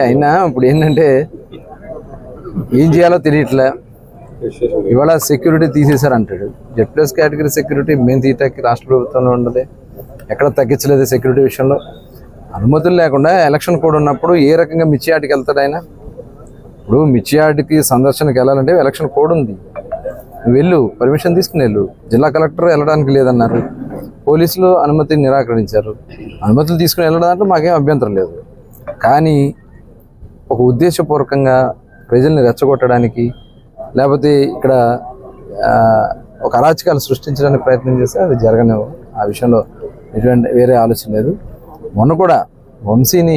అయినా ఇప్పుడు ఏంటంటే ఏం చేయాలో తెలియట్లే. ఇవాళ సెక్యూరిటీ తీసేశారు అంటాడు. జెడ్+ కేటగిరీ సెక్యూరిటీ మేము తీయటానికి రాష్ట్ర ప్రభుత్వంలో ఉండదు, ఎక్కడ తగ్గించలేదు సెక్యూరిటీ విషయంలో. అనుమతులు లేకుండా ఎలక్షన్ కోడ్ ఉన్నప్పుడు ఏ రకంగా మిర్చి యార్డ్కి వెళ్తాడు ఆయన? ఇప్పుడు మిర్చి యార్డ్కి సందర్శనకి వెళ్ళాలంటే ఎలక్షన్ కోడ్ ఉంది, నువ్వు వెళ్ళు, పర్మిషన్ తీసుకుని వెళ్ళు. జిల్లా కలెక్టర్ వెళ్ళడానికి లేదన్నారు, పోలీసులు అనుమతిని నిరాకరించారు. అనుమతులు తీసుకుని వెళ్ళడానికి మాకేం అభ్యంతరం లేదు. కానీ ఒక ఉద్దేశపూర్వకంగా ప్రజల్ని రెచ్చగొట్టడానికి, లేకపోతే ఇక్కడ ఒక అరాచకాలు సృష్టించడానికి ప్రయత్నం చేస్తే అది జరగనివ్వ. ఆ విషయంలో ఎటువంటి వేరే ఆలోచన లేదు. మొన్న కూడా వంశీని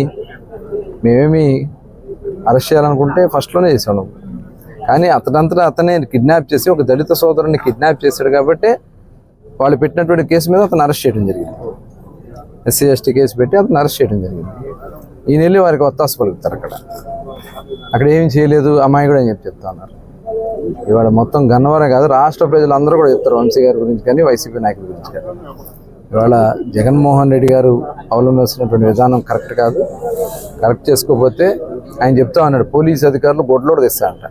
మేమేమి అరెస్ట్ చేయాలనుకుంటే ఫస్ట్లోనే చేసాం, కానీ అతనంతటా అతనే కిడ్నాప్ చేసి ఒక దళిత సోదరుని కిడ్నాప్ చేశాడు కాబట్టి వాళ్ళు పెట్టినటువంటి కేసు మీద అతను అరెస్ట్ చేయడం జరిగింది. SC/ST కేసు పెట్టి అతను అరెస్ట్ చేయడం జరిగింది. ఈయన వెళ్ళి వారికి ఒత్తాసు పలుకుతారు. అక్కడ ఏమి చేయలేదు అమ్మాయి కూడా అని చెప్తా ఉన్నారు. ఇవాళ మొత్తం గన్నవరం కాదు, రాష్ట్ర ప్రజలందరూ కూడా చెప్తారు వంశీ గారి గురించి కానీ వైసీపీ నాయకుల గురించి కానీ. ఇవాళ జగన్మోహన్ రెడ్డి గారు అవలంబిస్తున్నటువంటి విధానం కరెక్ట్ కాదు. కరెక్ట్ చేసుకోకపోతే ఆయన చెప్తా ఉన్నాడు, పోలీసు అధికారులు గొడ్లోడు తెస్తా అంట.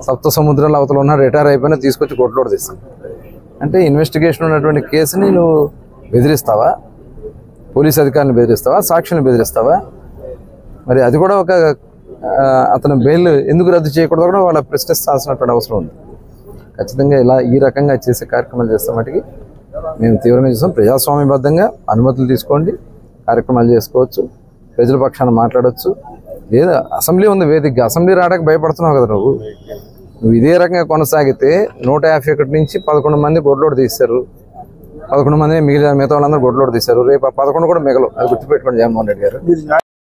సప్త సముద్రాల అవతల ఉన్న రిటైర్ అయిపోయినా తీసుకొచ్చి గొడ్లోడు తెస్తాను అంటే ఇన్వెస్టిగేషన్ ఉన్నటువంటి కేసుని నువ్వు బెదిరిస్తావా? పోలీసు అధికారులను బెదిరిస్తావా? సాక్షులను బెదిరిస్తావా? మరి అది కూడా ఒక అతను బెయిల్ ఎందుకు రద్దు చేయకూడదు కూడా వాళ్ళ ప్రశ్నిస్తాల్సినటువంటి అవసరం ఉంది. ఖచ్చితంగా ఇలా ఈ రకంగా చేసే కార్యక్రమాలు చేస్తాం మటుకి మేము తీవ్రంగా చూస్తాం. ప్రజాస్వామ్యబద్ధంగా అనుమతులు తీసుకోండి, కార్యక్రమాలు చేసుకోవచ్చు, ప్రజల పక్షాన మాట్లాడవచ్చు. లేదా అసెంబ్లీ ఉంది వేదికగా, అసెంబ్లీ రావడానికి భయపడుతున్నావు కదా నువ్వు ఇదే రకంగా కొనసాగితే 151 నుంచి 11 మంది గొడ్లోడు తీశారు. 11 మంది మిగిలిన మిగతా వాళ్ళందరూ గొడ్లోడు తీశారు. రేపు 11 కూడా మిగలవు, అది గుర్తుపెట్టుకోండి జగన్మోహన్ రెడ్డి గారు.